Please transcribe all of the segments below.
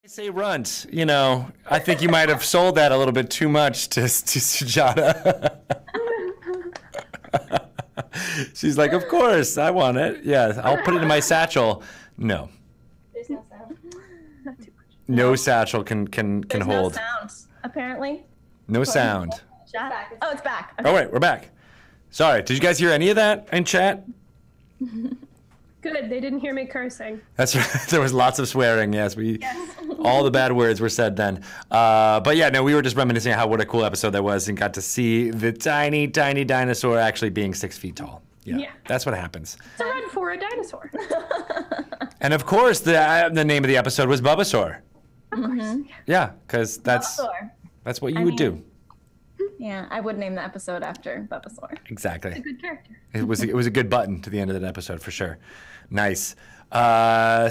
Say runt, I think you might have sold that a little bit too much to Sujata. She's like, of course, I want it. Yeah, I'll put it in my satchel. No. There's no sound. Not too much. No satchel can There's hold. no sound, apparently. No sound. Chat? Oh, it's back. Okay. Oh, wait, we're back. Sorry, did you guys hear any of that in chat? Good, they didn't hear me cursing. That's right. There was lots of swearing. Yes, all the bad words were said then. But yeah, no, we were just reminiscing what a cool episode that was, and got to see the tiny, tiny dinosaur actually being 6 feet tall. Yeah, that's what happens. It's a run for a dinosaur. And of course, the name of the episode was Bulbasaur. Of course. Yeah, because that's what you would do. Yeah, I would name the episode after Bulbasaur. Exactly. It's a good character. It was a good button to the end of that episode for sure. Nice. I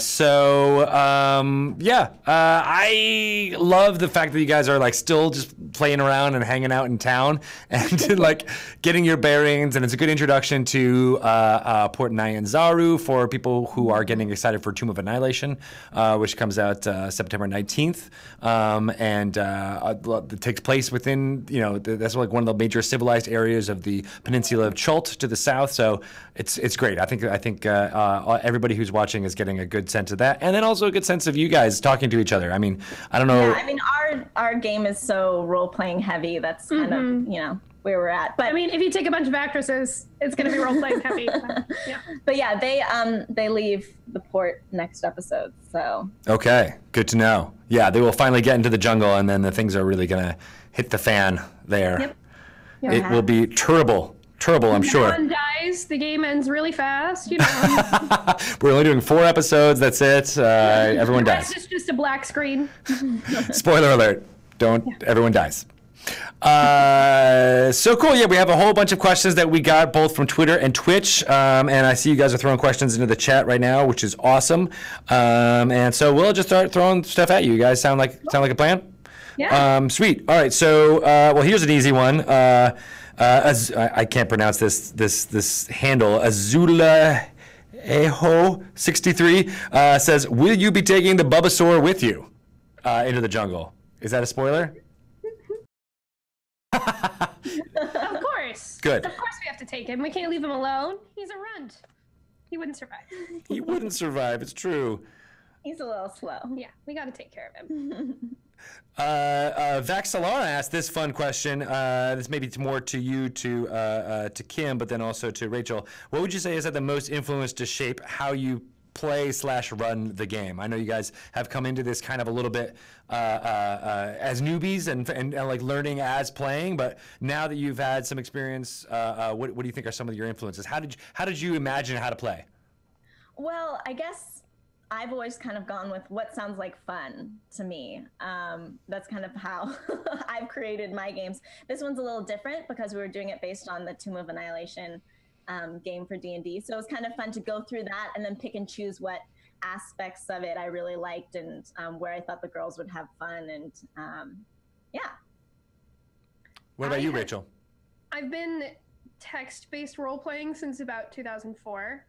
love the fact that you guys are like still just playing around and hanging out in town and like getting your bearings, and it's a good introduction to Port Nyanzaru for people who are getting excited for Tomb of Annihilation, which comes out September 19th, and it takes place within that's like one of the major civilized areas of the peninsula of Chult to the south. So it's great. I think everybody who's watching is getting a good sense of that, and then also a good sense of you guys talking to each other. I mean, I don't know. Yeah, I mean, our game is so role-playing heavy. That's kind of, where we're at. But I mean, if you take a bunch of actresses, it's going to be role-playing heavy. Yeah. But yeah, they leave the port next episode, so. Okay, good to know. Yeah, they will finally get into the jungle, and then the things are really going to hit the fan there. Yep. It will be terrible, I'm sure. One dies, the game ends really fast, We're only doing 4 episodes, that's it. Everyone the dies. rest is just a black screen. Spoiler alert. Everyone dies. So cool. Yeah, we have a whole bunch of questions that we got both from Twitter and Twitch. And I see you guys are throwing questions into the chat right now, which is awesome. And so we'll just start throwing stuff at you. You guys sound like a plan? Yeah. Sweet. All right. So, here's an easy one. I can't pronounce this handle. Azula Eho 63 says, "Will you be taking the Bulbasaur with you into the jungle?" Is that a spoiler? Of course. Good. Of course we have to take him. We can't leave him alone. He's a runt. He wouldn't survive. He wouldn't survive. It's true. He's a little slow. Yeah, we got to take care of him. Vaxalara asked this fun question. This may be more to you, to Kim, but then also to Rachel. What would you say is the most influence to shape how you play/run the game? I know you guys have come into this kind of a little bit as newbies and like learning as playing, but now that you've had some experience, what do you think are some of your influences? How did you imagine how to play? Well, I guess I've always kind of gone with what sounds like fun to me. That's kind of how I've created my games. This one's a little different because we were doing it based on the Tomb of Annihilation game for D&D. So it was kind of fun to go through that and then pick and choose what aspects of it I really liked and where I thought the girls would have fun. And yeah. What about you, Rachel? I've been text-based role-playing since about 2004.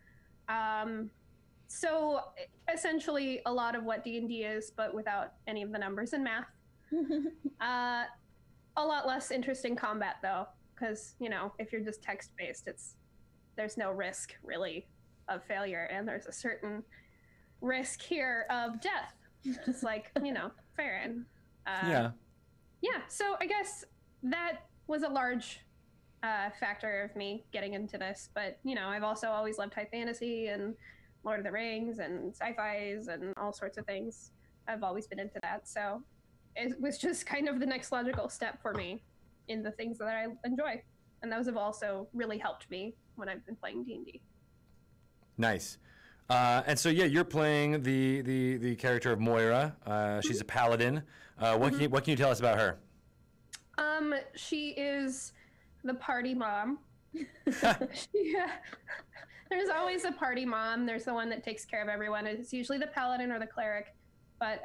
So essentially a lot of what D&D is, but without any of the numbers and math. A lot less interesting combat though, because if you're just text-based, there's no risk really of failure, and there's a certain risk here of death, just like Farron. Yeah. So I guess that was a large factor of me getting into this, but I've also always loved high fantasy and Lord of the Rings and sci-fis and all sorts of things. I've always been into that, so it was just kind of the next logical step for me in the things that I enjoy, and those have also really helped me when I've been playing D&D. Nice. And so you're playing the character of Moira. She's a paladin. What can you tell us about her? She is the party mom. There's always a party mom. There's the one that takes care of everyone. It's usually the paladin or the cleric. But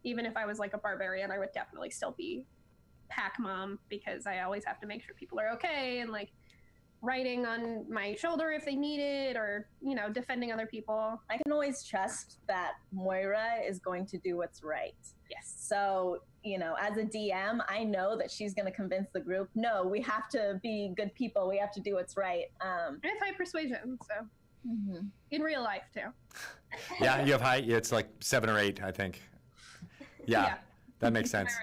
even if I was like a barbarian, I would definitely still be pack mom, because I always have to make sure people are okay and like riding on my shoulder if they need it, or, you know, defending other people. I can always trust that Moira is going to do what's right. Yes. So, you know, as a DM, I know that she's going to convince the group, no, we have to be good people. We have to do what's right. I have high persuasion, so in real life too. Yeah, you have high. It's like 7 or 8, I think. Yeah. That makes sense.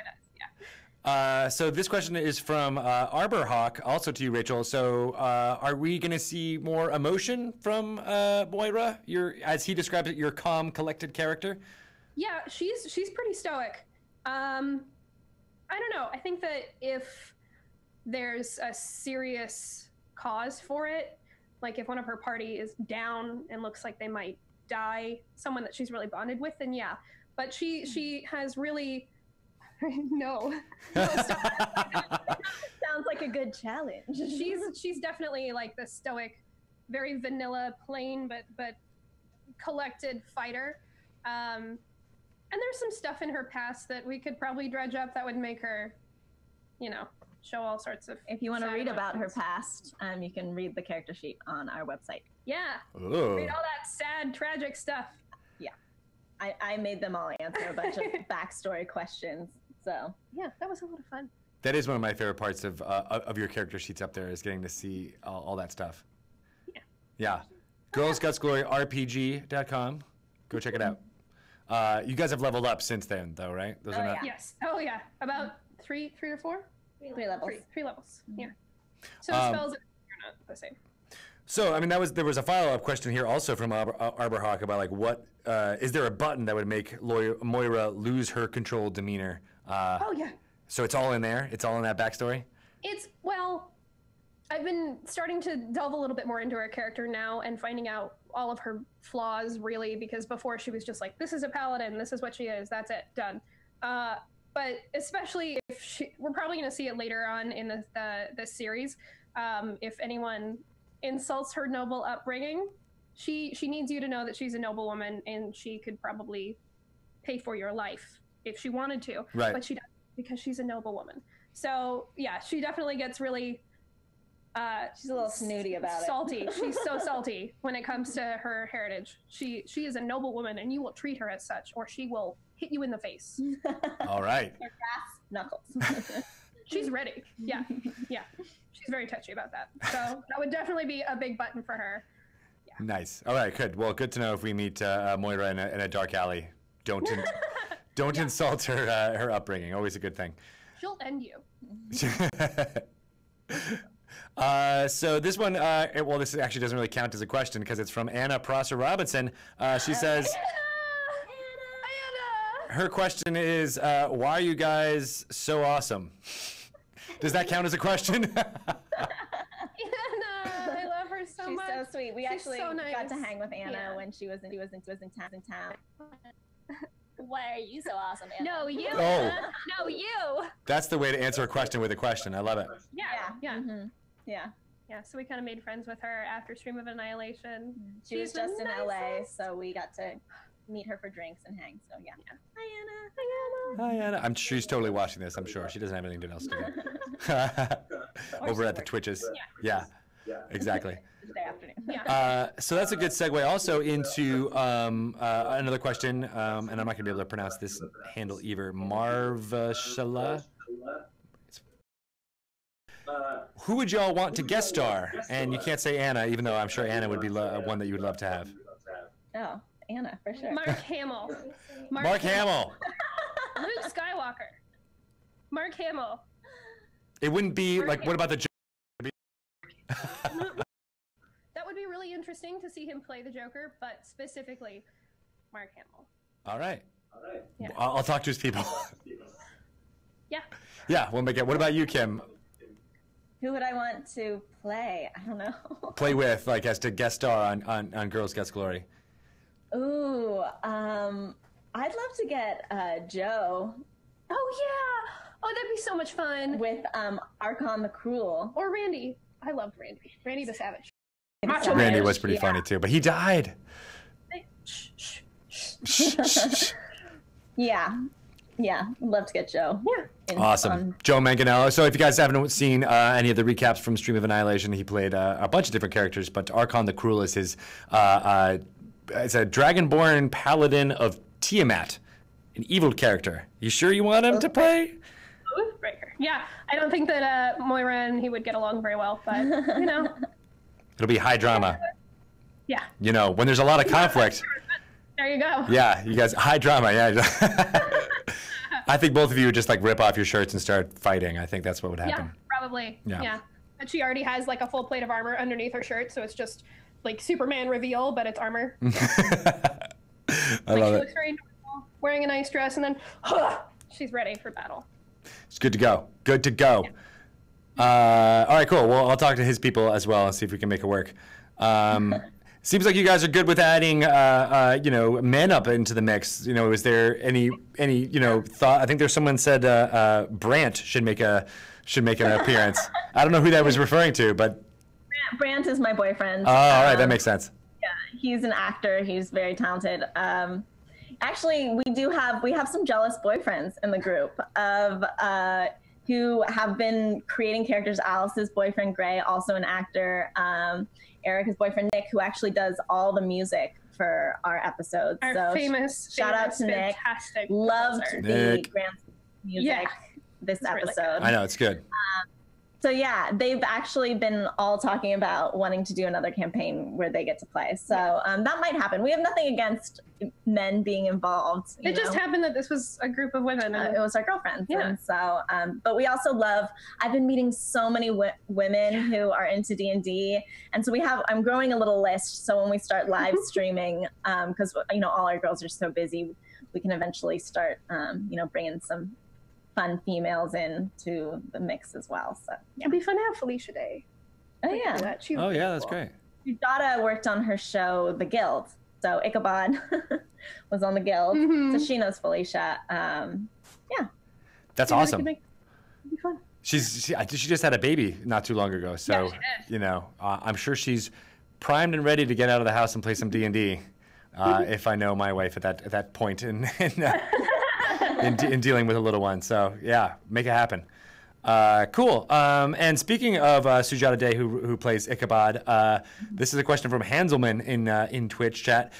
So this question is from Arborhawk, also to you, Rachel. So are we going to see more emotion from Moira? As he describes it, your calm, collected character? Yeah, she's pretty stoic. I don't know. I think that if there's a serious cause for it, like if one of her party is down and looks like they might die, someone that she's really bonded with, then yeah. But she has really no. Sounds like a good challenge. She's definitely like the stoic, very vanilla, plain but collected fighter. And there's some stuff in her past that we could probably dredge up that would make her, you know, show all sorts of. If you want to read about her past, you can read the character sheet on our website. Yeah. Ooh. Read all that sad, tragic stuff. Yeah. I made them all answer a bunch of backstory questions. So yeah, that was a lot of fun. That is one of my favorite parts of your character sheets up there, is getting to see all that stuff. Yeah. Yeah. GirlsGutsGloryRPG.com. Go check it out. You guys have leveled up since then, though, right? Those are not... yeah. Yes. Oh yeah. About three or four? 3 levels. Three levels. Yeah. So the spells are not the same. So, I mean, there was a follow-up question here also from Arborhawk about, like, what is there a button that would make Moira lose her controlled demeanor? Oh yeah. So it's all in there? It's all in that backstory? Well, I've been starting to delve a little bit more into her character now and finding out all of her flaws, really, because before she was just like, this is a paladin, this is what she is, that's it, done. But especially if we're probably going to see it later on in the series, if anyone insults her noble upbringing, she needs you to know that she's a noble woman and she could probably pay for your life if she wanted to. Right. But she doesn't, because she's a noble woman. So yeah, she definitely gets really she's a little snooty about salty. She's so salty when it comes to her heritage. She is a noble woman, and you will treat her as such, or she will hit you in the face. All right. Her brass knuckles. She's ready. Yeah. She's very touchy about that. So that would definitely be a big button for her. Yeah. Nice. All right, good. Well, good to know if we meet Moira in a dark alley. Don't insult her upbringing. Always a good thing. She'll end you. So this one, well, this actually doesn't really count as a question because it's from Anna Prosser Robinson. She says, Anna! Her question is, why are you guys so awesome? Does that count as a question? Anna, I love her so much. She's so sweet. We actually so nice. got to hang with Anna when she was in town. Why are you so awesome, Anna? No, you. Oh. No, you. That's the way to answer a question with a question. I love it. Yeah. Mm-hmm. Yeah. Yeah, so we kind of made friends with her after Stream of Annihilation. She was just in LA, so we got to meet her for drinks and hang. So yeah. Hi Anna. Hi, Anna. I'm sure she's totally watching this. I'm sure she doesn't have anything else to do. Over at the Twitches. Yeah. Exactly. Tuesday afternoon. Yeah. So that's a good segue also into another question, and I'm not going to be able to pronounce this handle either. Marvashala. Who would y'all want to guest star? And you can't say Anna, even though I'm sure Anna would be one that you would love to have. Oh, Anna, for sure. Mark Hamill. Mark Hamill. Luke Skywalker. Mark Hamill. It wouldn't be Mark like, Hamill. what about the That would be really interesting to see him play the Joker, but specifically Mark Hamill. All right. Yeah. I'll talk to his people. Yeah. Yeah, we'll make it. What about you, Kim? Who would I want to play? I don't know. Play with, like, as to guest star on Girls Guts Glory. Ooh, I'd love to get Joe. Oh, yeah. Oh, that'd be so much fun. With Archon the Cruel. Or Randy. I loved Randy. Randy the Savage. Randy was pretty funny, too, but he died. Shh. Yeah. Yeah, love to get Joe. Yeah. Awesome. Joe Manganiello. So if you guys haven't seen any of the recaps from Stream of Annihilation, he played a bunch of different characters, but Archon the Cruel is his, it's a dragonborn paladin of Tiamat, an evil character. You sure you want him to play? Oathbreaker. Yeah, I don't think that Moira and he would get along very well, but, you know. It'll be high drama. Yeah. You know, when there's a lot of conflict. There you go. Yeah, you guys, high drama, yeah. I think both of you would just like rip off your shirts and start fighting. I think that's what would happen. Yeah, probably. Yeah. And she already has like a full plate of armor underneath her shirt, so it's just like Superman reveal, but it's armor. I love it. She looks very normal, wearing a nice dress, and then she's ready for battle. It's good to go. Good to go. Yeah. All right, cool. Well, I'll talk to his people as well and see if we can make it work. Seems like you guys are good with adding, you know, men up into the mix. You know, is there any, you know, thought? I think there's someone said Brant should make an appearance. I don't know who that was referring to, but Brant is my boyfriend. Oh, all right, that makes sense. Yeah, he's an actor. He's very talented. Actually, we have some jealous boyfriends in the group of who have been creating characters. Alice's boyfriend Gray, also an actor. Erica's boyfriend Nick, who actually does all the music for our episodes. Our famous shout out to Nick. Loved the Grant's music this episode. Really I know, it's good. So yeah, they've actually been all talking about wanting to do another campaign where they get to play. So that might happen. We have nothing against men being involved. It just happened that this was a group of women. And it was our girlfriends. Yeah. And so, but we also love, I've been meeting so many women who are into D&D. And so I'm growing a little list. So when we start live streaming, because, you know, all our girls are so busy, we can eventually start, you know, bringing some fun females into the mix as well. So yeah. It'd be fun to have Felicia Day. Oh yeah. That's great. Sujata worked on her show The Guild. So Ichabod was on The Guild. So she knows Felicia. Yeah. That's awesome. It'd be fun. She just had a baby not too long ago. So, you know, I'm sure she's primed and ready to get out of the house and play some D&D. If I know my wife at that point in dealing with a little one. So yeah, make it happen. Cool. And speaking of Sujata Day, who plays Ichabod, this is a question from Hanselman in Twitch chat.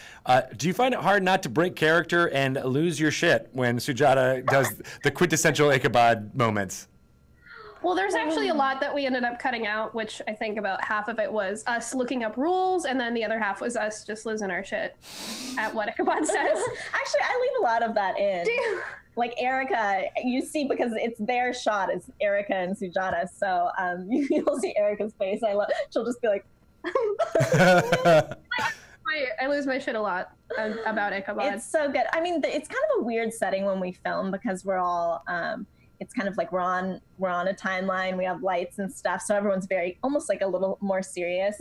Do you find it hard not to break character and lose your shit when Sujata does the quintessential Ichabod moments? Well, there's actually a lot that we ended up cutting out, which I think about half of it was us looking up rules, and then the other half was us just losing our shit at what Ichabod says. Actually, I leave a lot of that in. Like Erica, you see, because it's their shot, it's Erica and Sujata. So you'll see Erica's face. She'll just be like, I lose my shit a lot about Ichabod. It's so good. I mean, it's kind of a weird setting when we film because we're all, it's kind of like we're on a timeline. We have lights and stuff. So everyone's almost like a little more serious.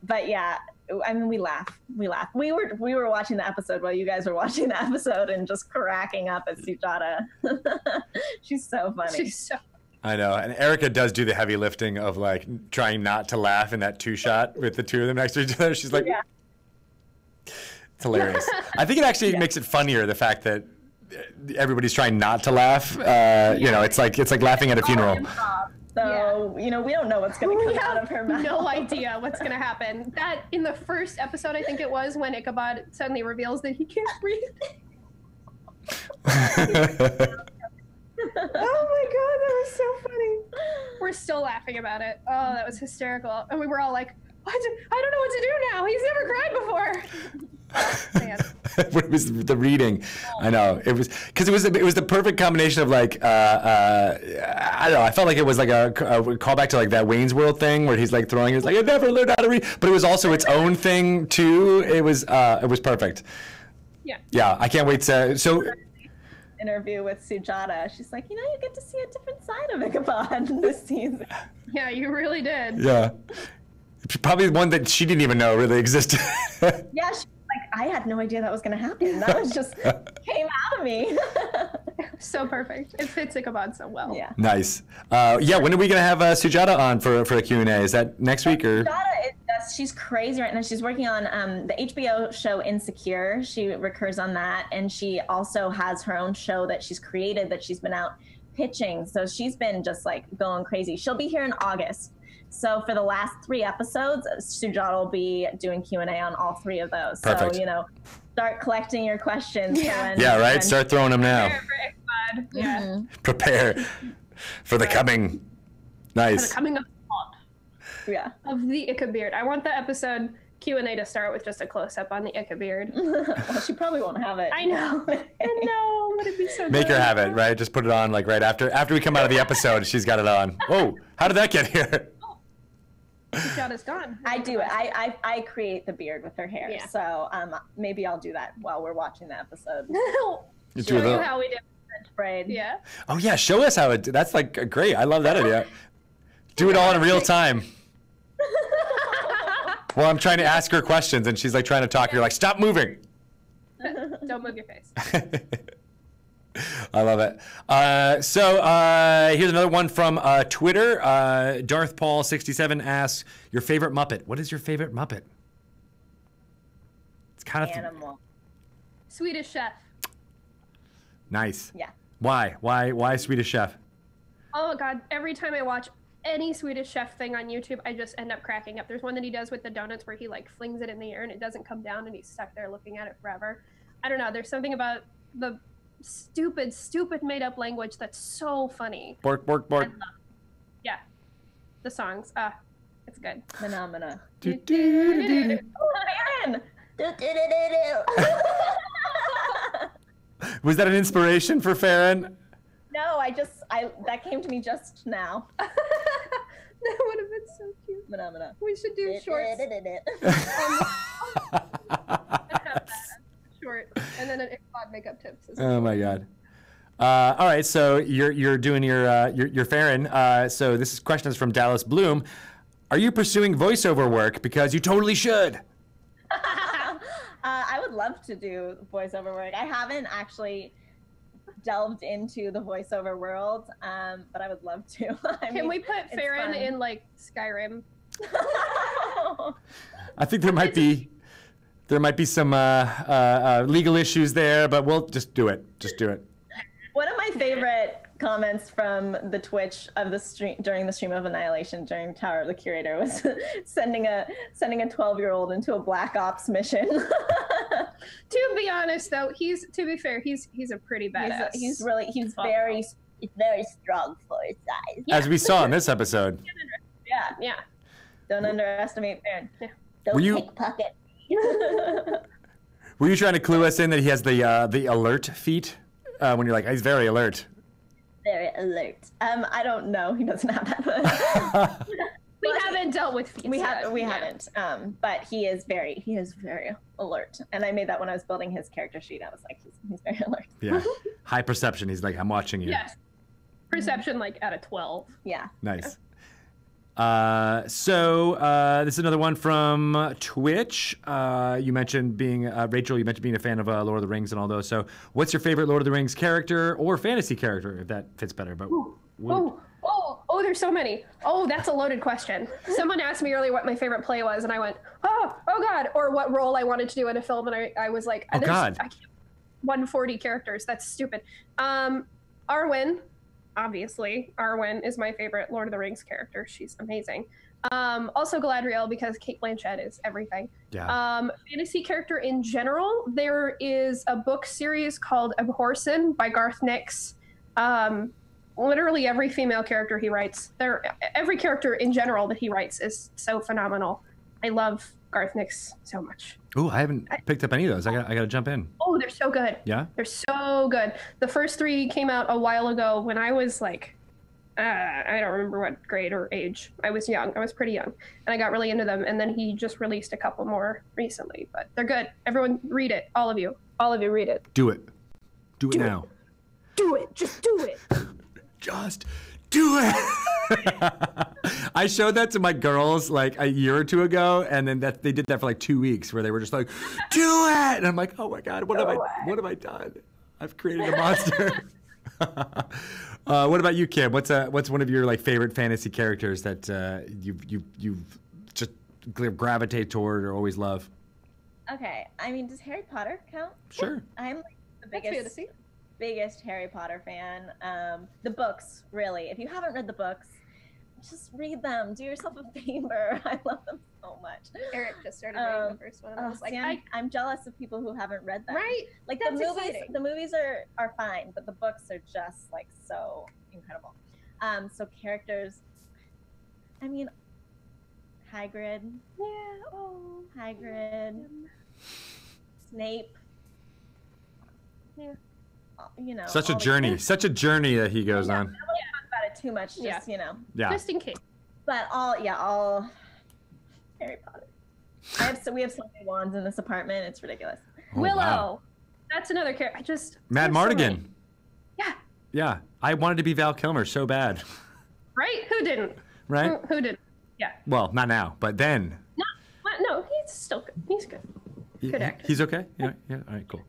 But yeah, I mean, we laugh. We were watching the episode while you guys were watching the episode and just cracking up at Sujata. She's so funny. I know. And Erica does do the heavy lifting of like trying not to laugh in that two shot with the two of them next to each other. She's like, it's hilarious. I think it actually makes it funnier, the fact that everybody's trying not to laugh. You know, it's like laughing at a funeral. So, you know, we don't know what's going to come out of her mouth. No idea what's going to happen. That, in the first episode, I think it was, when Ichabod suddenly reveals that he can't breathe. Oh my god, that was so funny. We're still laughing about it. Oh, that was hysterical. And we were all like, I don't know what to do now. He's never cried before. It was the reading. I know it was because it was the perfect combination of like I don't know. I felt like it was like a callback to like that Wayne's World thing where he's like throwing. It's like I never learned how to read, but it was also its own thing too. It was perfect. Yeah. Yeah, I can't wait to interview with Sujata. She's like, you know, you get to see a different side of Ichabod this season. Yeah, you really did. Yeah. Probably one that she didn't even know really existed. Yeah, she was like, I had no idea that was going to happen. That was just came out of me. So perfect. It fits Ichabod so well. Yeah. Nice. Yeah, when are we going to have Sujata on for a Q&A? Is that next week or? Sujata is she's crazy right now. She's working on the HBO show Insecure. She recurs on that, and she also has her own show that she's created that she's been out pitching. So she's been just like going crazy. She'll be here in August. So for the last 3 episodes, Sujat will be doing Q&A on all 3 of those. Perfect. So, start collecting your questions. Yeah, right? Start throwing them now. Yeah. Prepare for the coming. Nice. For the coming of the Ichabod. I want the episode Q&A to start with just a close-up on the Ichabod. Well, she probably won't have it. I know. I know. Would it be so Make good? her have it, right? Just put it on like right after we come out of the episode. She's got it on. Whoa, how did that get here? Shot is gone. I do it. I create the beard with her hair. Yeah. So maybe I'll do that while we're watching the episode. Show you how we do French braid. Yeah. Oh yeah, show us how it. That's like great. I love that idea. Do it all in real time. Well, I'm trying to ask her questions, and she's like trying to talk. You're like, stop moving. Don't move your face. I love it. So here's another one from Twitter. Darth Paul 67 asks, your favorite Muppet. What is your favorite Muppet? It's kind of Animal. Swedish Chef. Nice. Yeah. Why Swedish Chef? Oh my god, every time I watch any Swedish Chef thing on YouTube, I just end up cracking up. There's one that he does with the donuts where he like flings it in the air and it doesn't come down and he's stuck there looking at it forever. I don't know, there's something about the stupid made up language that's so funny. Bork. Yeah. The songs. It's good. Phenomena. Do-do-do-do-do. Aaron! Was that an inspiration for Farron? No, that came to me just now. That would have been so cute. Phenomena. We should do shorts. Short, and then an Ichabod makeup tips. Oh my god. All right, so you're doing your Farron. So this question is from Dallas Bloom. Are you pursuing voiceover work? Because you totally should. I would love to do voiceover work. I haven't actually delved into the voiceover world, but I would love to. Can we put Farron in like Skyrim? I think there might be some legal issues there, but we'll just do it. Just do it. One of my favorite comments from the Twitch of the stream during the stream of Annihilation during Tower of the Curator was sending a 12-year-old into a Black Ops mission. To be honest, though, he's a pretty badass. He's very strong for his size. Yeah. As we saw in this episode. Yeah. Don't underestimate Farron. Yeah. Don't Were you- pickpocket. Were you trying to clue us in that he has the alert feat? When you're like, he's very alert. Very alert. I don't know. He doesn't have that. We haven't dealt with feats We yet. haven't. But he is very alert. And I made that when I was building his character sheet. I was like, he's very alert. Yeah. High perception. He's like, I'm watching you. Yes. Perception like out of 12. Yeah. Nice. So this is another one from Twitch. You mentioned being Rachel. You mentioned being a fan of Lord of the Rings and all those. So, what's your favorite Lord of the Rings character or fantasy character, if that fits better? But There's so many. Oh, that's a loaded question. Someone asked me earlier what my fairite play was, and I went, oh God, or what role I wanted to do in a film, and I was like, oh God, I can't, 140 characters. That's stupid. Arwen. Obviously, Arwen is my favorite Lord of the Rings character. She's amazing. Also Galadriel, because Cate Blanchett is everything. Yeah. Fantasy character in general, there is a book series called Abhorsen by Garth Nix. Literally every female character he writes, every character in general that he writes is so phenomenal. I love Garth Nix so much. Ooh, I haven't picked up any of those. I got to jump in. Oh, they're so good. Yeah? They're so good. The first 3 came out a while ago when I was like, I don't remember what grade or age. I was young. I was pretty young. And I got really into them. And then he just released a couple more recently. But they're good. Everyone read it. All of you. All of you read it. Do it. Do it now. Do it. Just do it. Just do it. I showed that to my girls like a year or 2 ago, and then they did that for like 2 weeks, where they were just like, "Do it!" And I'm like, "Oh my God, what have I done? I've created a monster." What about you, Kim? What's one of your like favorite fantasy characters that you've just gravitate toward or always love? Okay, I mean, does Harry Potter count? Sure. I'm like the That's biggest Harry Potter fan. The books, really. If you haven't read the books, just read them. Do yourself a favor. I love them so much. Eric just started reading the first one. And I was like, I'm jealous of people who haven't read them. Right? Like That's the movies. exciting. The movies are fine, but the books are just like so incredible. So characters. I mean, Hagrid. Yeah. Oh, Hagrid. Snape. Yeah. You know. Such a all the- such a journey that he goes on. I don't want to talk about it too much. Just you know. Yeah. just in case. But all Harry Potter. We have so many wands in this apartment. It's ridiculous. Oh, Willow. wow. That's another character. Mad there's so Mardigan. many. Yeah. Yeah. I wanted to be Val Kilmer so bad. Right? Who didn't? Right? Who didn't? Yeah. Well, not now, but then. No, he's still good. He's good. Good actor. He's okay? Yeah. All right, cool.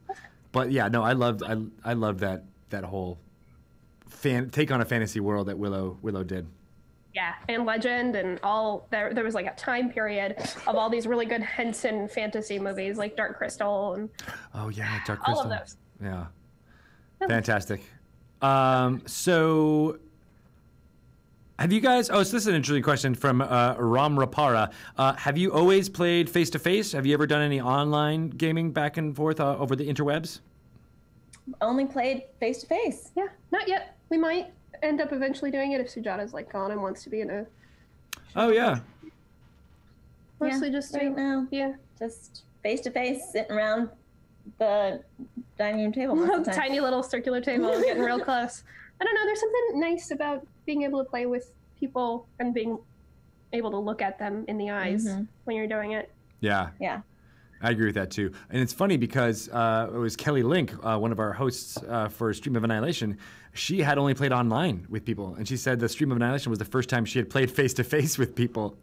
But yeah, no, I loved that whole take on a fantasy world that Willow did. Yeah, and Legend and all there was like a time period of all these really good Henson fantasy movies like Dark Crystal and Oh yeah, Dark Crystal. all of those. Yeah. Fantastic. So have you guys so this is an interesting question from Ram Rapara. Have you always played face to face? Have you ever done any online gaming back and forth over the interwebs? Only played face to face. Yeah, not yet. We might end up eventually doing it if Sujata's like gone and wants to be in a Oh yeah. mostly just right now. Yeah. Just face to face, sitting around the dining room table. most of the time. Tiny little circular table, getting real close. I don't know. There's something nice about being able to play with people and being able to look at them in the eyes when you're doing it. Yeah. Yeah. I agree with that too. And it's funny because it was Kelly Link, one of our hosts for Stream of Annihilation. She had only played online with people. And she said the Stream of Annihilation was the first time she had played face to face with people.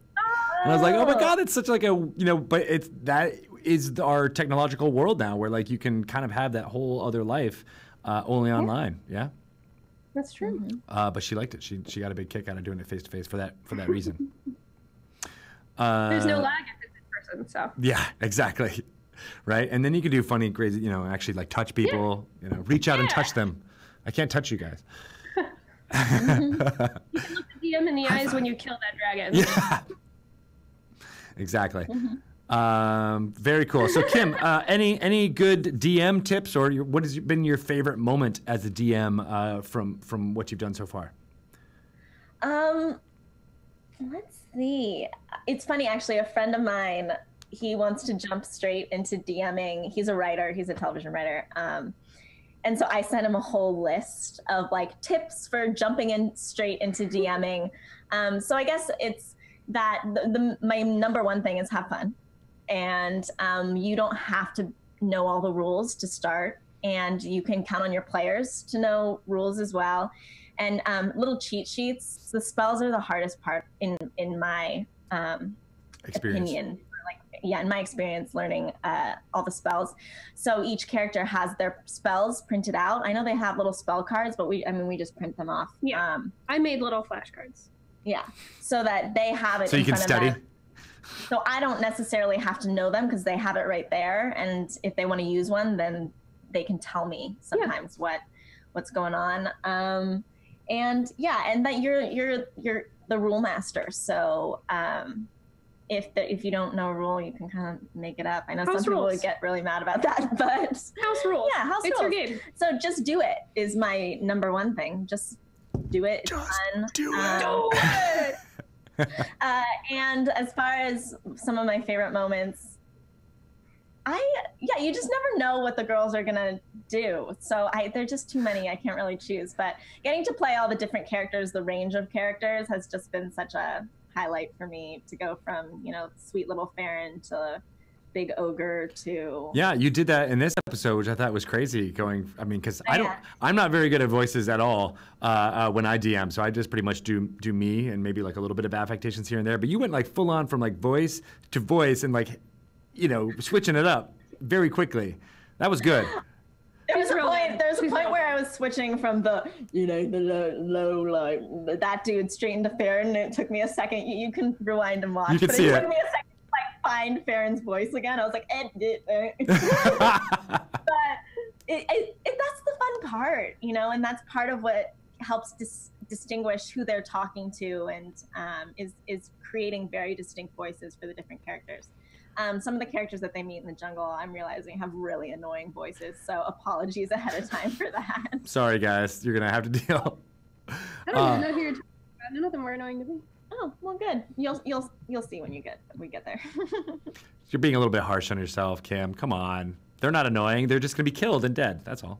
And I was like, oh my God, it's such like a, but that is our technological world now where like you can kind of have that whole other life only online. Yeah. That's true. But she liked it. She got a big kick out of doing it face to face for that reason. There's no lag if it's in person, so. Yeah, exactly. Right. And then you can do funny, crazy, actually like touch people, reach out and touch them. I can't touch you guys. You can look the DM in the eyes when you kill that dragon. Yeah. Exactly. Very cool. So Kim, any good DM tips or what has been your favorite moment as a DM from what you've done so far? Let's see. It's funny, actually, a friend of mine, he wants to jump straight into DMing. He's a writer. He's a television writer. And so I sent him a whole list of like tips for jumping in straight into DMing. So I guess it's that my number one thing is have fun. And you don't have to know all the rules to start. And you can count on your players to know rules as well. And little cheat sheets. The spells are the hardest part in my opinion. In my experience learning all the spells. So each character has their spells printed out. I know they have little spell cards, but we just print them off. Yeah. I made little flashcards. Yeah. So that they have it so you can study. So I don't necessarily have to know them because they have it right there. And if they want to use one, then they can tell me sometimes what's going on. And that you're the rule master. So if you don't know a rule, you can kind of make it up. I know some people would get really mad about that, but house rules. Yeah, house rules. It's your game. So just do it is my number one thing. Just do it. It's fun. Do it. And as far as some of my favorite moments, you just never know what the girls are gonna do. So there're just too many. I can't really choose. But getting to play all the different characters, the range of characters, has just been such a highlight for me to go from sweet little Farron to big ogre to you did that in this episode, which I thought was crazy because I'm not very good at voices at all when I DM, so I just pretty much do me and maybe like a little bit of affectations here and there, but you went like full on from like voice to voice and like switching it up very quickly. That was good. There was a point where I was switching from the low like that dude straight into Farron, and it took me a second. You can rewind and watch. You can see it it. took me a second to find Farron's voice again. I was like, but that's the fun part, you know, and that's part of what helps distinguish who they're talking to, and is creating very distinct voices for the different characters. Some of the characters that they meet in the jungle, I'm realizing, have really annoying voices, so apologies ahead of time for that. Sorry, guys, you're gonna have to deal. I don't even know who you're talking about. None of them were annoying to me. Oh, well, good. You'll see when we get there. You're being a little bit harsh on yourself, Kim. Come on, they're not annoying. They're just gonna be killed and dead. That's all.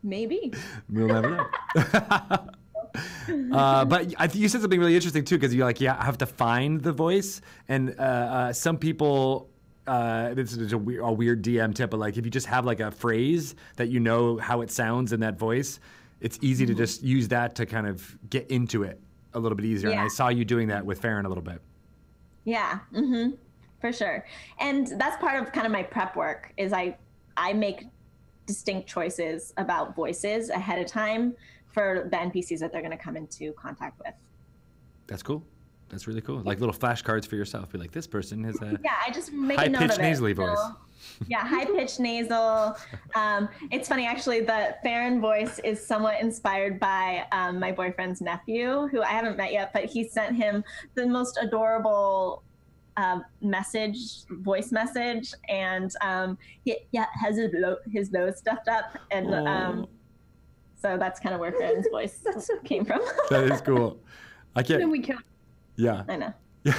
Maybe. We'll never know. But I think you said something really interesting too, because you have to find the voice, and some people. This is a weird DM tip, but like if you just have like a phrase that you know how it sounds in that voice, it's easy to just use that to kind of get into it a little bit easier. Yeah. And I saw you doing that with Farron a little bit. Yeah, for sure. And that's part of kind of my prep work. Is I make distinct choices about voices ahead of time for the NPCs that they're going to come into contact with. That's cool. That's really cool. Like little flashcards for yourself. Be like, this person has a I just make a note of it. high-pitched nasally voice. Yeah, high-pitched nasal. It's funny, actually, the Farron voice is somewhat inspired by my boyfriend's nephew, who I haven't met yet, but he sent him the most adorable voice message, and he has his nose stuffed up, and so that's kind of where Farron's voice came from. That is cool. I can't. Then we killed. I know. Yeah.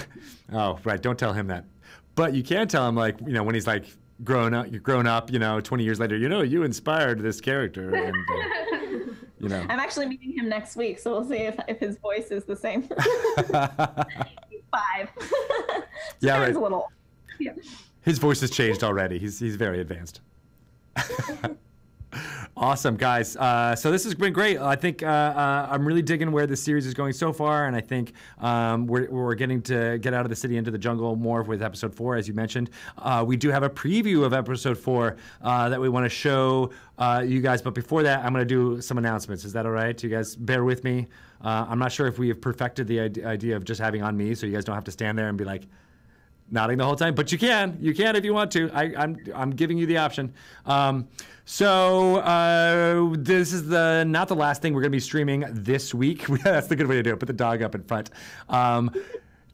Oh, right. Don't tell him that. But you can tell him, like, you know, when he's like grown up, you know, 20 years later, you know, you inspired this character, and you know. I'm actually meeting him next week, so we'll see if his voice is the same. He's 5. Yeah, right. A little. Yeah. His voice has changed already. He's very advanced. Awesome, guys. So this has been great. I think I'm really digging where this series is going so far, and I think we're getting to get out of the city into the jungle more with episode 4, as you mentioned. We do have a preview of episode 4 that we want to show you guys, but before that, I'm going to do some announcements. Is that all right? You guys bear with me. I'm not sure if we have perfected the idea of just having on me, so you guys don't have to stand there and be like nodding the whole time, but you can if you want to. I'm giving you the option. So this is not the last thing we're going to be streaming this week. That's the good way to do it. Put the dog up in front.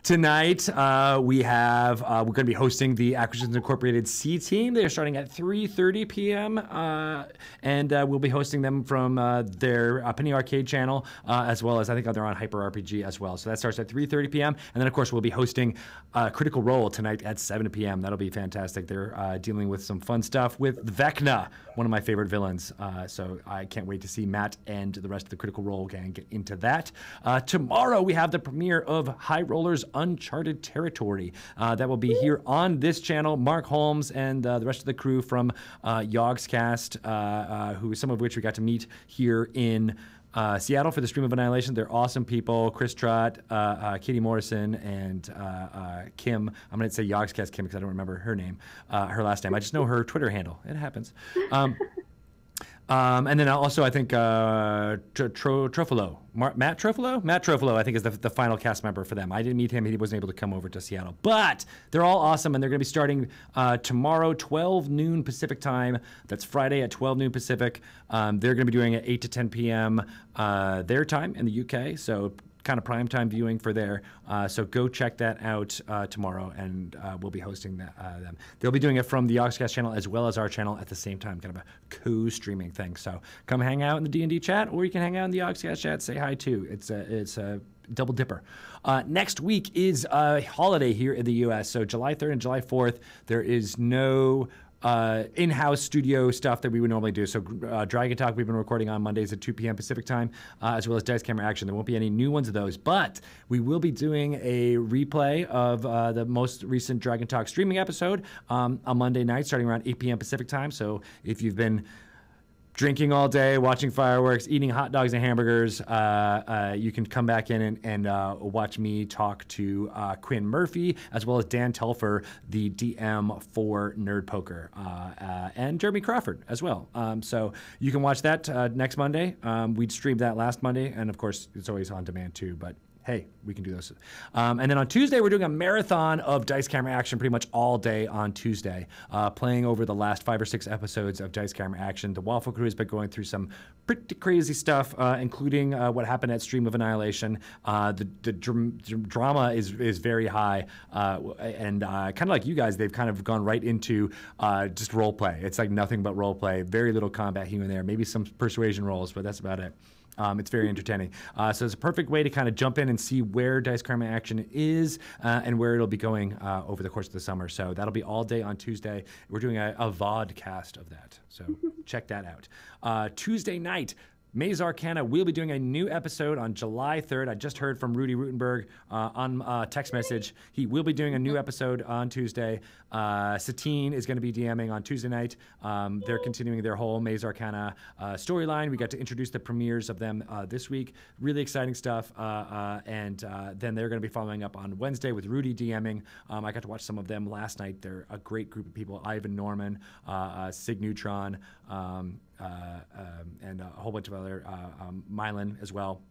Tonight, we're going to be hosting the Acquisitions Incorporated C Team. They're starting at 3:30 p.m. And we'll be hosting them from their Penny Arcade channel, as well as I think they're on Hyper RPG as well. So that starts at 3:30 p.m. And then, of course, we'll be hosting Critical Role tonight at 7 p.m. That'll be fantastic. They're dealing with some fun stuff with Vecna, one of my favorite villains. So I can't wait to see Matt and the rest of the Critical Role gang get into that. Tomorrow, we have the premiere of High Rollers Uncharted Territory. That will be here on this channel. Mark Holmes and the rest of the crew from Yogscast, some of which we got to meet here in Seattle for the Stream of Annihilation. They're awesome people. Chris Trott, Katie Morrison, and Kim. I'm going to say Yogscast Kim because I don't remember her name, her last name. I just know her Twitter handle. It happens. And then also, I think Trofolo, Matt Trofolo, I think is the final cast member for them. I didn't meet him; he wasn't able to come over to Seattle. But they're all awesome, and they're going to be starting tomorrow, 12 noon Pacific time. That's Friday at 12 noon Pacific. They're going to be doing it 8 to 10 p.m. Their time in the UK. So kind of prime time viewing for there. So go check that out tomorrow, and we'll be hosting them. They'll be doing it from the Yogscast channel as well as our channel at the same time, kind of a co-streaming thing. So come hang out in the D&D chat, or you can hang out in the Yogscast chat, say hi too. It's a double dipper. Next week is a holiday here in the U.S., so July 3rd and July 4th, there is no in-house studio stuff that we would normally do. So Dragon Talk we've been recording on Mondays at 2 p.m. Pacific time, as well as Dice Camera Action. There won't be any new ones of those, but we will be doing a replay of the most recent Dragon Talk streaming episode on Monday night, starting around 8 p.m. Pacific time. So if you've been drinking all day, watching fireworks, eating hot dogs and hamburgers, you can come back in and watch me talk to Quinn Murphy, as well as Dan Telfer, the DM for Nerd Poker, and Jeremy Crawford as well. So you can watch that next Monday. We streamed that last Monday, and of course, it's always on demand too, but hey, we can do those. And then on Tuesday, we're doing a marathon of Dice Camera Action pretty much all day on Tuesday, playing over the last 5 or 6 episodes of Dice Camera Action. The Waffle Crew has been going through some pretty crazy stuff, including what happened at Stream of Annihilation. The drama is very high, and kind of like you guys, they've kind of gone right into just role play. It's like nothing but role play, very little combat here and there, maybe some persuasion rolls, but that's about it. It's very entertaining. So it's a perfect way to kind of jump in and see where Dice Karma Action is and where it'll be going over the course of the summer. So that'll be all day on Tuesday. We're doing a vodcast of that. So check that out. Tuesday night, Maze Arcana will be doing a new episode on July 3rd. I just heard from Rudy Rutenberg on text message. He will be doing a new episode on Tuesday. Satine is going to be DMing on Tuesday night. They're continuing their whole Maze Arcana storyline. We got to introduce the premieres of them this week. Really exciting stuff. And then they're going to be following up on Wednesday with Rudy DMing. I got to watch some of them last night. They're a great group of people. Ivan Norman, Sig Neutron, and a whole bunch of other Mylan as well.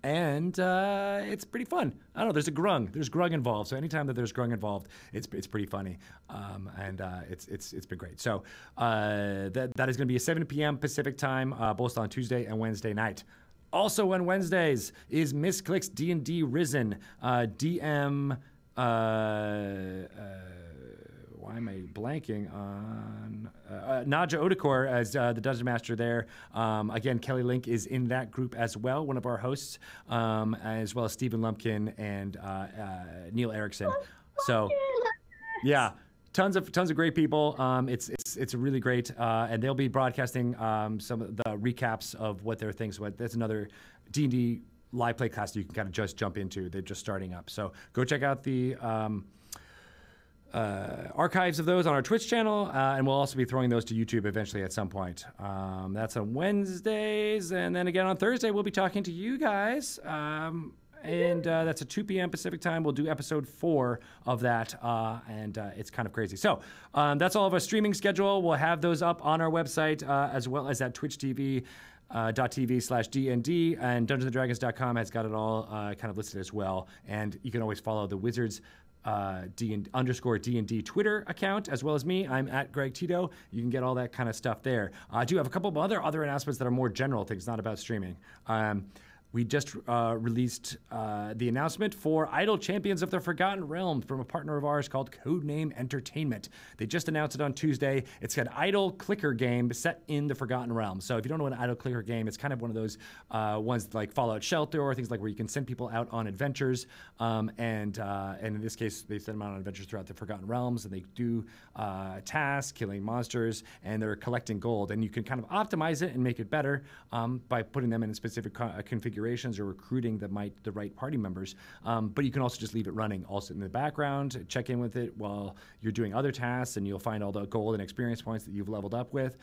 And it's pretty fun. I don't know. There's a grung. There's grung involved. So anytime that there's grung involved, it's pretty funny. And it's been great. So that is going to be at 7 p.m. Pacific time, both on Tuesday and Wednesday night. Also on Wednesdays is Miss Click's D&D Risen. DM. Why am I blanking on Naja Odekor as the Dungeon Master there. Again, Kelly Link is in that group as well, one of our hosts, as well as Stephen Lumpkin and Neil Erickson. So, yeah, tons of great people. It's really great, and they'll be broadcasting some of the recaps of what their things. That's another D&D live play class that you can kind of just jump into. They're just starting up, so go check out the archives of those on our Twitch channel, and we'll also be throwing those to YouTube eventually at some point. That's on Wednesdays, and then again on Thursday we'll be talking to you guys, and that's at 2 p.m. Pacific time. We'll do episode 4 of that, and it's kind of crazy. So that's all of our streaming schedule. We'll have those up on our website, as well as at Twitch TV. .tv/DND, and DungeonsandDragons.com has got it all kind of listed as well. And you can always follow the Wizards _D&D Twitter account, as well as me. I'm at Greg Tito. You can get all that kind of stuff there. I do have a couple of other announcements that are more general things, not about streaming. We just released the announcement for Idle Champions of the Forgotten Realm from a partner of ours called Codename Entertainment. They just announced it on Tuesday. It's an idle clicker game set in the Forgotten Realm. So if you don't know what an idle clicker game, it's kind of one of those ones like Fallout Shelter or things like where you can send people out on adventures. And in this case, they send them out on adventures throughout the Forgotten Realms, and they do tasks, killing monsters, and they're collecting gold. And you can kind of optimize it and make it better by putting them in a specific configuration or recruiting the right party members, but you can also just leave it running also in the background, check in with it while you're doing other tasks, and you'll find all the gold and experience points that you've leveled up with,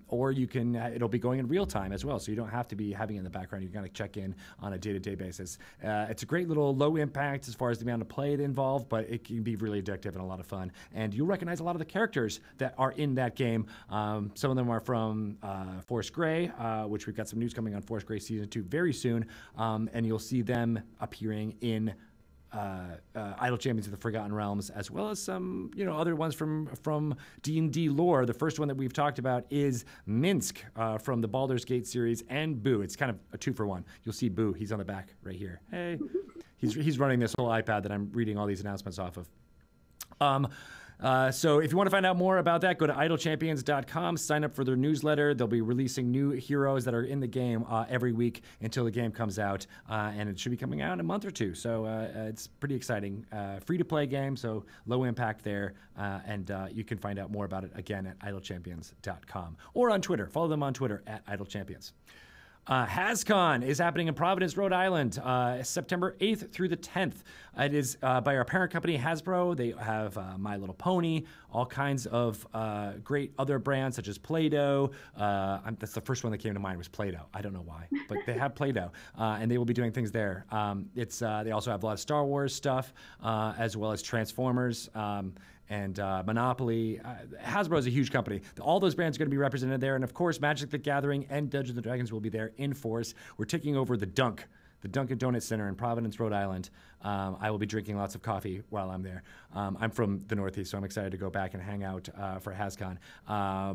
or you can it'll be going in real time as well, so you don't have to be having it in the background. You can kind of check in on a day-to-day basis. It's a great little low impact as far as the amount of play involved, but it can be really addictive and a lot of fun, and you'll recognize a lot of the characters that are in that game. Some of them are from Force Grey, which we've got some news coming on Force Grey Season 2 very soon. And you'll see them appearing in Idle Champions of the Forgotten Realms, as well as some other ones from D&D lore. The first one that we've talked about is Minsk from the Baldur's Gate series, and Boo. It's kind of a 2-for-1. You'll see Boo. He's on the back right here. Hey, he's running this whole iPad that I'm reading all these announcements off of. So if you want to find out more about that, go to idlechampions.com, sign up for their newsletter. They'll be releasing new heroes that are in the game every week until the game comes out, and it should be coming out in a month or two. So it's pretty exciting. Free-to-play game, so low impact there, and you can find out more about it, again, at idlechampions.com or on Twitter. Follow them on Twitter, at idlechampions. HasCon is happening in Providence, Rhode Island, September 8th through the 10th. It is by our parent company, Hasbro. They have My Little Pony, all kinds of great other brands such as Play-Doh. That's the first one that came to mind was Play-Doh. I don't know why, but they have Play-Doh, and they will be doing things there. They also have a lot of Star Wars stuff, as well as Transformers. And Monopoly. Hasbro is a huge company. All those brands are going to be represented there. And, of course, Magic the Gathering and Dungeons & Dragons will be there in force. We're taking over the Dunk. the Dunkin' Donuts Center in Providence, Rhode Island. I will be drinking lots of coffee while I'm there. I'm from the Northeast, so I'm excited to go back and hang out for HasCon.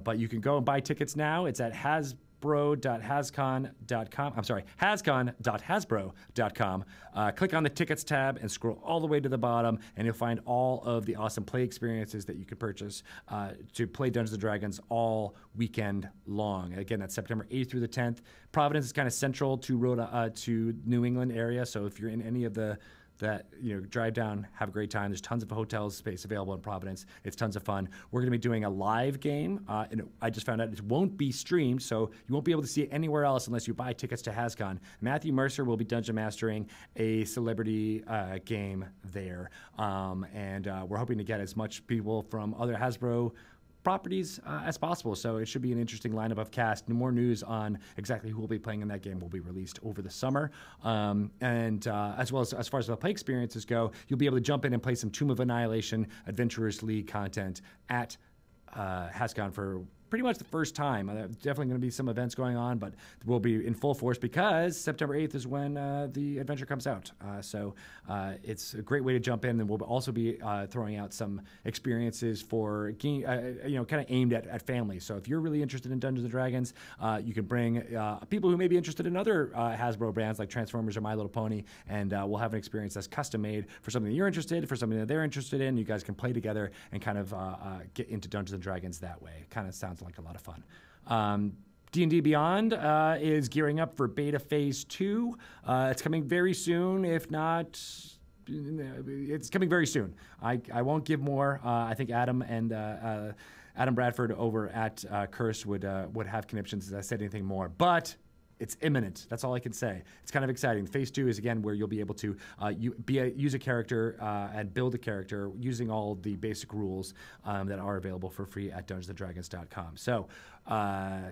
But you can go and buy tickets now. It's at hasbro.hascon.com. I'm sorry, hascon.hasbro.com. Click on the tickets tab and scroll all the way to the bottom, and you'll find all of the awesome play experiences that you can purchase to play Dungeons & Dragons all weekend long. Again, that's September 8th through the 10th. Providence is kind of central to New England area, so if you're in any of drive down, have a great time. There's tons of hotel space available in Providence. It's tons of fun. We're going to be doing a live game, and I just found out it won't be streamed, so you won't be able to see it anywhere else unless you buy tickets to HasCon. Matthew Mercer will be dungeon mastering a celebrity game there, and we're hoping to get as much people from other Hasbro properties as possible. So it should be an interesting lineup of cast. More news on exactly who will be playing in that game will be released over the summer. And as well as far as the play experiences go, you'll be able to jump in and play some Tomb of Annihilation Adventurers League content at HasCon for pretty much the first time. Definitely going to be some events going on, but we'll be in full force because September 8th is when the adventure comes out. So it's a great way to jump in, and we'll also be throwing out some experiences for kind of aimed at families. So if you're really interested in Dungeons & Dragons, you can bring people who may be interested in other Hasbro brands like Transformers or My Little Pony, and we'll have an experience that's custom made for something that you're interested, for something that they're interested in. You guys can play together and kind of get into Dungeons & Dragons that way. Kind of sounds like a lot of fun. D&D Beyond is gearing up for beta phase 2. It's coming very soon. If not, it's coming very soon. I won't give more. I think Adam and Adam Bradford over at Curse would have conniptions as I said anything more. But it's imminent. That's all I can say. It's kind of exciting. Phase 2 is, again, where you'll be able to use a character and build a character using all the basic rules that are available for free at DungeonsandDragons.com. So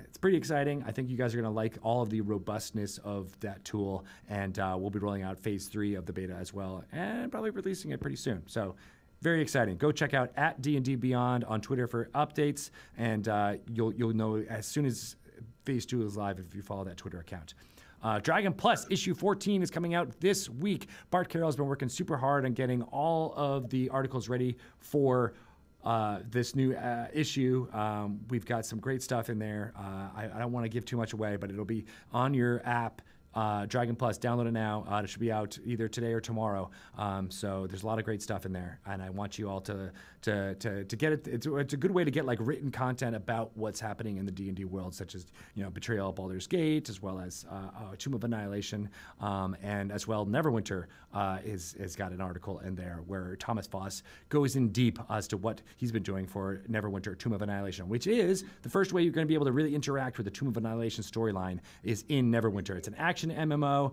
it's pretty exciting. I think you guys are going to like all of the robustness of that tool, and we'll be rolling out Phase 3 of the beta as well, and probably releasing it pretty soon. So very exciting. Go check out at D&D Beyond on Twitter for updates, and you'll know as soon as Phase 2 is live if you follow that Twitter account. Dragon Plus issue 14 is coming out this week. Bart Carroll has been working super hard on getting all of the articles ready for this new issue. We've got some great stuff in there. I don't want to give too much away, but it'll be on your app. Dragon Plus, download it now. It should be out either today or tomorrow. So there's a lot of great stuff in there, and I want you all to get it. It's a good way to get like written content about what's happening in the D&D world, such as Betrayal of Baldur's Gate, as well as Tomb of Annihilation, and as well Neverwinter has got an article in there where Thomas Foss goes in deep as to what he's been doing for Neverwinter, Tomb of Annihilation, which is the first way you're going to be able to really interact with the Tomb of Annihilation storyline is in Neverwinter. It's an action MMO.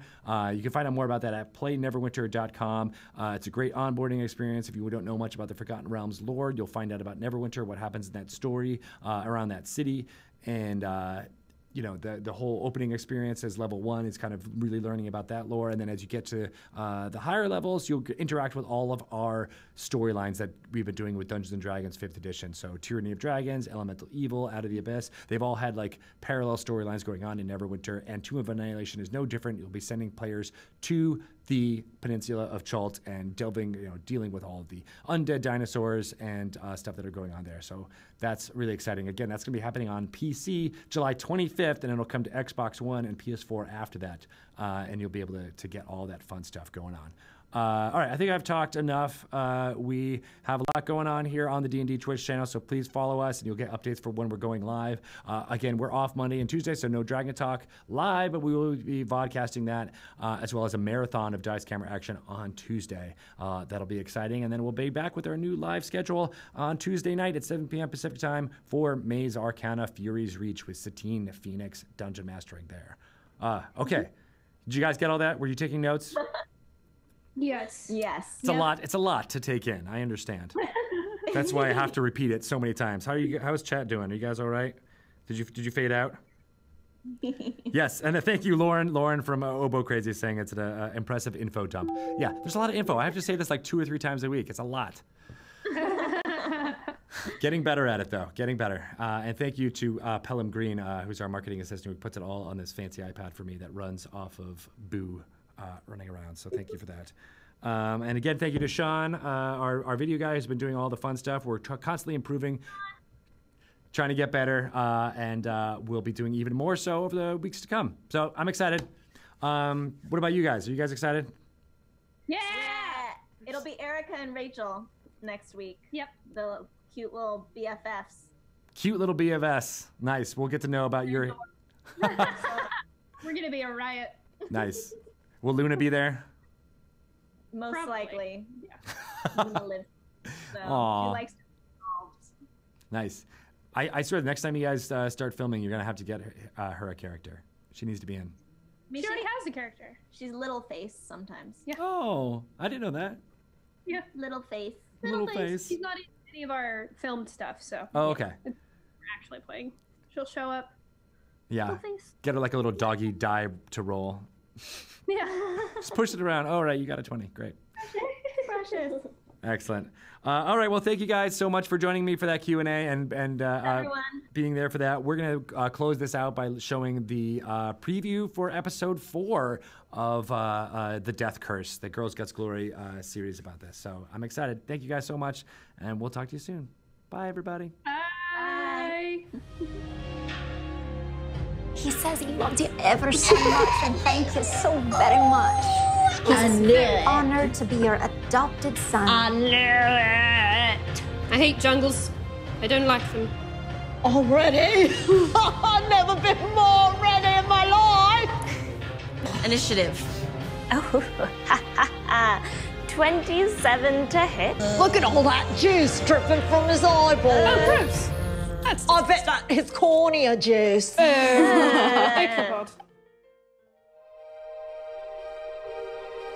You can find out more about that at playneverwinter.com. It's a great onboarding experience. If you don't know much about the Forgotten Realms lore, you'll find out about Neverwinter, what happens in that story around that city, and the whole opening experience as level 1 is kind of really learning about that lore. And then as you get to the higher levels, you'll interact with all of our storylines that we've been doing with Dungeons & Dragons 5th edition. So Tyranny of Dragons, Elemental Evil, Out of the Abyss. They've all had like parallel storylines going on in Neverwinter, and Tomb of Annihilation is no different. You'll be sending players to the peninsula of Chult and dealing with all of the undead dinosaurs and stuff that are going on there. So that's really exciting. Again, that's going to be happening on PC July 25th, and it'll come to Xbox One and PS4 after that, and you'll be able to get all that fun stuff going on. All right, I think I've talked enough. We have a lot going on here on the D&D Twitch channel, so please follow us, and you'll get updates for when we're going live. Again, we're off Monday and Tuesday, so no Dragon Talk live, but we will be vodcasting that, as well as a marathon of Dice Camera action on Tuesday. That'll be exciting, and then we'll be back with our new live schedule on Tuesday night at 7 p.m. Pacific time for Maze Arcana Fury's Reach with Satine Phoenix Dungeon Mastering there. Okay. Did you guys get all that? Were you taking notes? Yes. Yes. It's a lot. It's a lot to take in. I understand. That's why I have to repeat it so many times. How's chat doing? Are you guys all right? Did you fade out? Yes, and thank you, Lauren. Lauren from Oboe Crazy is saying it's an impressive info dump. Yeah, there's a lot of info. I have to say this like 2 or 3 times a week. It's a lot. Getting better at it, though. Getting better. And thank you to Pelham Green, who's our marketing assistant, who puts it all on this fancy iPad for me that runs off of Boo running around. So thank you for that. And again, thank you to Sean, our video guy who's been doing all the fun stuff. We're constantly improving, trying to get better, and we'll be doing even more so over the weeks to come. So I'm excited. What about you guys? Are you guys excited? Yeah! It'll be Erica and Rachel next week. Yep. The cute little BFFs. Cute little BFS. Nice. We'll get to know about your... We're going to be a riot. Nice. Will Luna be there? Most Probably. likely. Yeah. Luna lives. So Aw. she likes to be involved. Nice. I swear the next time you guys start filming, you're going to have to get her a character. She needs to be in. She already has a character. She's little face sometimes. Yeah. Oh, I didn't know that. Yeah. Little face. Little face. She's not in any of our filmed stuff, so. Oh, okay. We're actually playing. She'll show up. Yeah. Little face. Get her like a little doggy die to roll. Yeah. Just push it around. All right, you got a 20. Great. Precious. Excellent. All right. Well, thank you guys so much for joining me for that Q&A and Everyone. being there for that. We're going to close this out by showing the preview for episode 4 of the Death Curse, the Girls Guts Glory series about this. So I'm excited. Thank you guys so much, and we'll talk to you soon. Bye, everybody. Bye. He says he loves you ever so much, and thank you so very much. He's very honored to be your adopted son. I knew it. I hate jungles. I don't like them. Already? I've never been more ready in my life. Initiative. Oh, 27 to hit. Look at all that juice dripping from his eyeball. Oh, gross. I bet that his cornea juice. Ichabod.